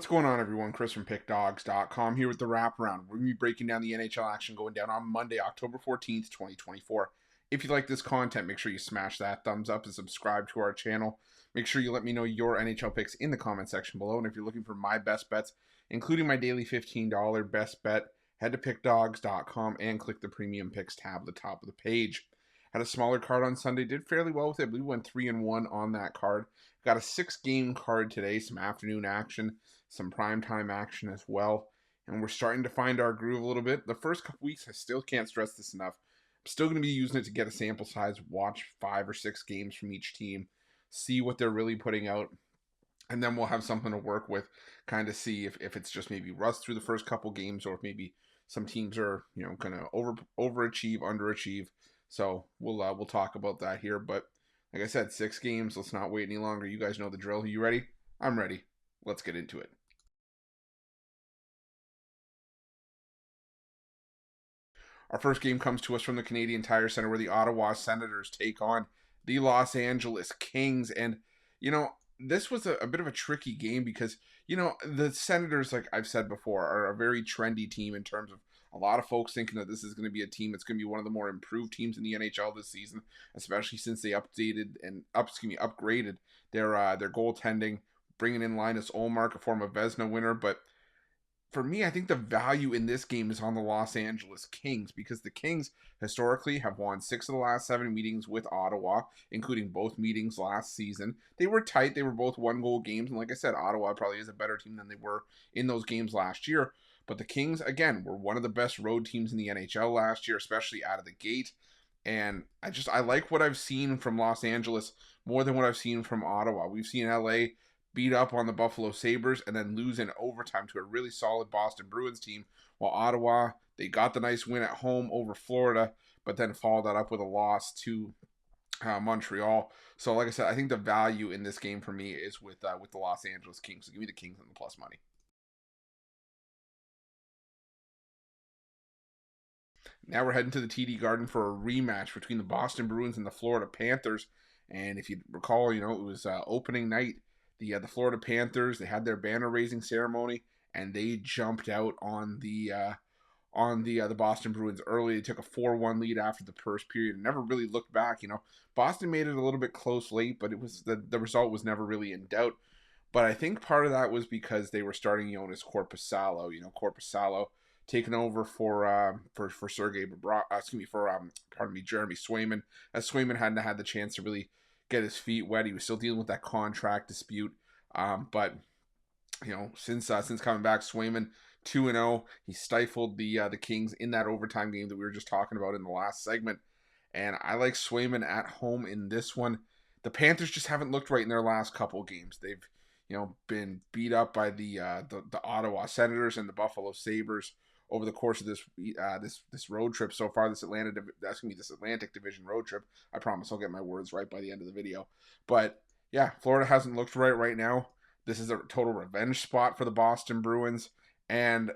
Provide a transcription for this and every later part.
What's going on, everyone? Chris from Pickdawgz.com here with the Wraparound. We're going to be breaking down the NHL action going down on Monday, October 14th, 2024. If you like this content, make sure you smash that thumbs up and subscribe to our channel. Make sure you let me know your NHL picks in the comment section below. And if you're looking for my best bets, including my daily $15 best bet, head to Pickdawgz.com and click the Premium Picks tab at the top of the page. Had a smaller card on Sunday, did fairly well with it. I believe we went 3-1 on that card. Got a 6-game card today, some afternoon action, some primetime action as well. And we're starting to find our groove a little bit. The first couple weeks, I still can't stress this enough. I'm still going to be using it to get a sample size, watch 5 or 6 games from each team, see what they're really putting out. And then we'll have something to work with, kind of see if it's just maybe rust through the first couple games, or if maybe some teams are, going to overachieve, underachieve. So we'll talk about that here. But like I said, 6 games. Let's not wait any longer. You guys know the drill. Are you ready? I'm ready. Let's get into it. Our first game comes to us from the Canadian Tire Center, where the Ottawa Senators take on the Los Angeles Kings. And, this was a bit of a tricky game because, the Senators, like I've said before, are a very trendy team in terms of a lot of folks thinking that this is going to be a team that's going to be one of the more improved teams in the NHL this season, especially since they upgraded their goaltending, bringing in Linus Ullmark, a former Vezina winner. But for me, I think the value in this game is on the Los Angeles Kings, because the Kings historically have won 6 of the last 7 meetings with Ottawa, including both meetings last season. They were tight. They were both 1-goal games. And like I said, Ottawa probably is a better team than they were in those games last year. But the Kings, again, were one of the best road teams in the NHL last year, especially out of the gate. And I like what I've seen from Los Angeles more than what I've seen from Ottawa. We've seen LA beat up on the Buffalo Sabres and then lose in overtime to a really solid Boston Bruins team, while Ottawa, they got the nice win at home over Florida, but then followed that up with a loss to Montreal. So like I said, I think the value in this game for me is with the Los Angeles Kings. So give me the Kings and the plus money. Now we're heading to the TD Garden for a rematch between the Boston Bruins and the Florida Panthers. And if you recall, it was opening night. The Florida Panthers, they had their banner raising ceremony, and they jumped out on the Boston Bruins early. They took a 4-1 lead after the first period and never really looked back. Boston made it a little bit close late, but it was the result was never really in doubt. But I think part of that was because they were starting Jonas Korpisalo. Korpisalo taking over for Sergei Jeremy Swayman, as Swayman hadn't had the chance to really get his feet wet. He was still dealing with that contract dispute. But since coming back, Swayman 2-0. He stifled the Kings in that overtime game that we were just talking about in the last segment. And I like Swayman at home in this one. The Panthers just haven't looked right in their last couple games. They've been beat up by the Ottawa Senators and the Buffalo Sabres over the course of this road trip so far. This Atlantic Division road trip. I promise I'll get my words right by the end of the video. But yeah, Florida hasn't looked right now. This is a total revenge spot for the Boston Bruins. And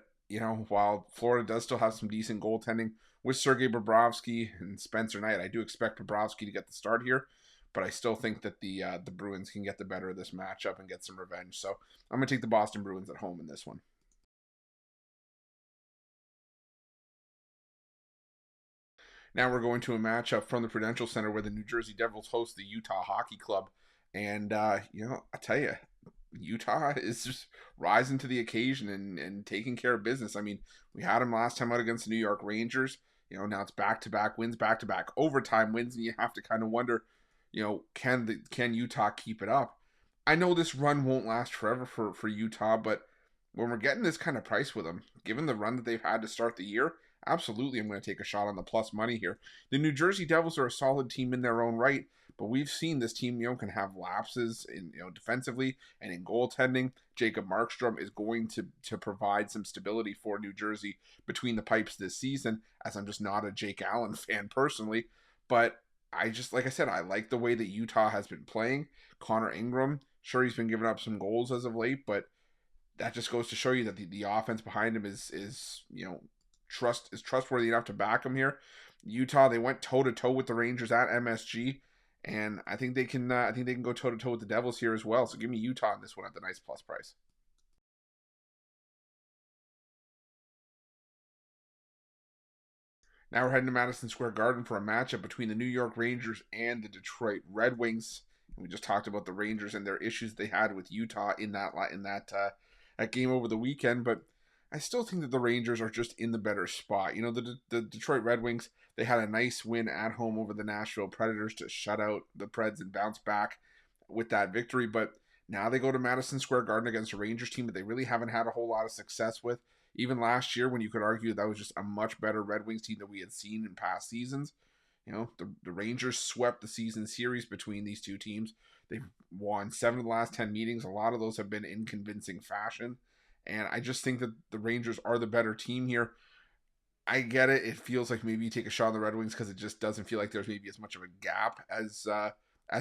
while Florida does still have some decent goaltending with Sergei Bobrovsky and Spencer Knight, I do expect Bobrovsky to get the start here. But I still think that the Bruins can get the better of this matchup and get some revenge. So I'm going to take the Boston Bruins at home in this one. Now we're going to a matchup from the Prudential Center, where the New Jersey Devils host the Utah Hockey Club. And, I tell you, Utah is just rising to the occasion and taking care of business. I mean, we had them last time out against the New York Rangers. Now it's back-to-back wins, back-to-back overtime wins, and you have to kind of wonder, can Utah keep it up? I know this run won't last forever for Utah, but when we're getting this kind of price with them, given the run that they've had to start the year, absolutely I'm going to take a shot on the plus money here. The New Jersey Devils are a solid team in their own right, but we've seen this team, can have lapses in, defensively and in goaltending. Jacob Markstrom is going to provide some stability for New Jersey between the pipes this season, as I'm just not a Jake Allen fan personally. But like I said, I like the way that Utah has been playing. Connor Ingram, sure, he's been giving up some goals as of late, but that just goes to show you that the offense behind him is trustworthy enough to back him here. Utah, they went toe-to-toe with the Rangers at MSG, and I think they can go toe-to-toe with the Devils here as well. So give me Utah on this one at the nice plus price. Now we're heading to Madison Square Garden for a matchup between the New York Rangers and the Detroit Red Wings. We just talked about the Rangers and their issues they had with Utah in that game over the weekend, but I still think that the Rangers are just in the better spot. You know, the Detroit Red Wings, they had a nice win at home over the Nashville Predators to shut out the Preds and bounce back with that victory, but now they go to Madison Square Garden against a Rangers team that they really haven't had a whole lot of success with. Even last year, when you could argue that was just a much better Red Wings team than we had seen in past seasons. You know, the Rangers swept the season series between these two teams. They've won 7 of the last 10 meetings. A lot of those have been in convincing fashion. And I just think that the Rangers are the better team here. I get it. It feels like maybe you take a shot on the Red Wings because it just doesn't feel like there's maybe as much of a gap as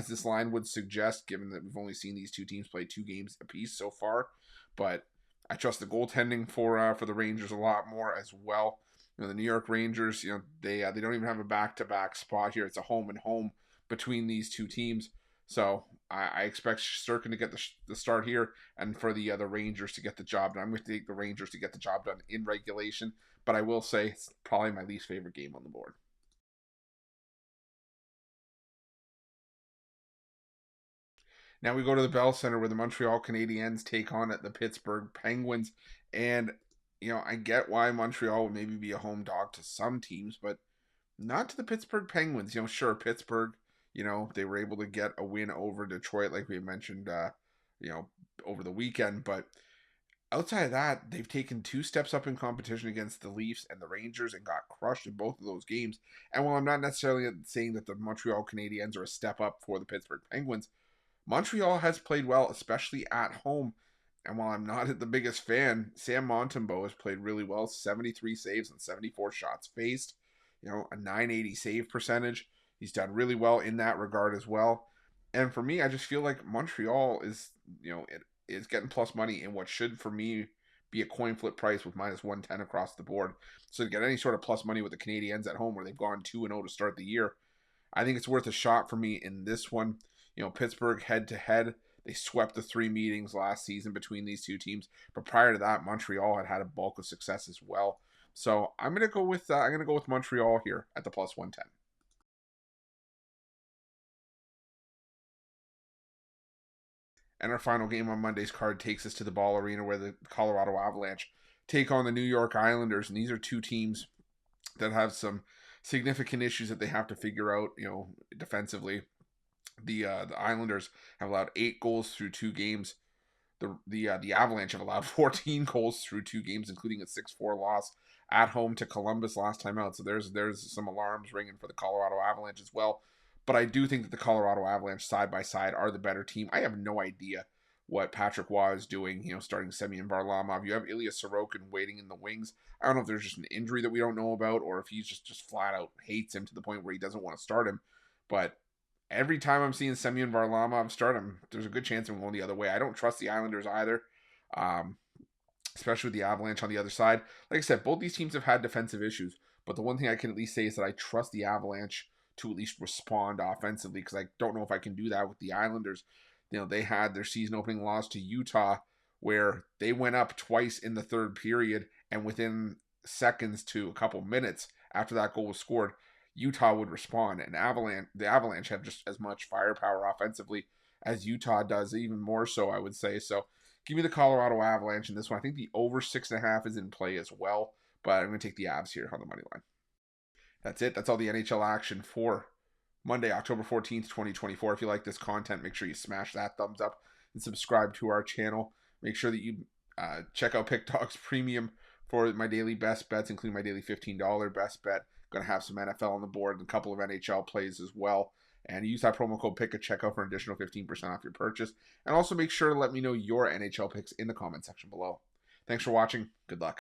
this line would suggest, given that we've only seen these two teams play 2 games apiece so far. But I trust the goaltending for the Rangers a lot more as well. You know, the New York Rangers, you know, they don't even have a back-to-back spot here. It's a home and home between these two teams. So I expect Sturkin to get the start here, and for the Rangers to get the job done. I'm going to take the Rangers to get the job done in regulation, but I will say it's probably my least favorite game on the board. Now we go to the Bell Center where the Montreal Canadiens take on the Pittsburgh Penguins. And, you know, I get why Montreal would maybe be a home dog to some teams, but not to the Pittsburgh Penguins. You know, sure, Pittsburgh, you know, they were able to get a win over Detroit, like we mentioned, you know, over the weekend. But outside of that, they've taken 2 steps up in competition against the Leafs and the Rangers and got crushed in both of those games. And while I'm not necessarily saying that the Montreal Canadiens are a step up for the Pittsburgh Penguins, Montreal has played well, especially at home. And while I'm not the biggest fan, Sam Montembeault has played really well. 73 saves and 74 shots faced. You know, a 980 save percentage. He's done really well in that regard as well. And for me, I just feel like Montreal is, you know, it is getting plus money in what should, for me, be a coin flip price with minus 110 across the board. So to get any sort of plus money with the Canadiens at home where they've gone 2-0 to start the year, I think it's worth a shot for me in this one. You know, Pittsburgh head to head, they swept the 3 meetings last season between these two teams. But prior to that, Montreal had a bulk of success as well. So I'm gonna go with Montreal here at the plus 110. And our final game on Monday's card takes us to the Ball Arena where the Colorado Avalanche take on the New York Islanders. And these are two teams that have some significant issues that they have to figure out, you know, defensively. The Islanders have allowed 8 goals through 2 games. The Avalanche have allowed 14 goals through 2 games, including a 6-4 loss at home to Columbus last time out. So there's some alarms ringing for the Colorado Avalanche as well. But I do think that the Colorado Avalanche side by side are the better team. I have no idea what Patrick Waugh is doing, you know, starting Semyon Varlamov. You have Ilya Sorokin waiting in the wings. I don't know if there's just an injury that we don't know about or if he's just flat out hates him to the point where he doesn't want to start him. But every time I'm seeing Semyon Varlamov start him, there's a good chance I'm going the other way. I don't trust the Islanders either, especially with the Avalanche on the other side. Like I said, both these teams have had defensive issues, but the one thing I can at least say is that I trust the Avalanche to at least respond offensively because I don't know if I can do that with the Islanders. You know, they had their season opening loss to Utah where they went up twice in the 3rd period, and within seconds to a couple minutes after that goal was scored, Utah would respond. And the Avalanche have just as much firepower offensively as Utah does, even more so, I would say. So give me the Colorado Avalanche in this one. I think the over 6.5 is in play as well, but I'm going to take the Avs here on the money line. That's it. That's all the NHL action for Monday, October 14th, 2024. If you like this content, make sure you smash that thumbs up and subscribe to our channel. Make sure that you check out Pickdawgz Premium for my daily best bets, including my daily $15 best bet. Going to have some NFL on the board and a couple of NHL plays as well. And use that promo code PICK at checkout for an additional 15% off your purchase. And also make sure to let me know your NHL picks in the comment section below. Thanks for watching. Good luck.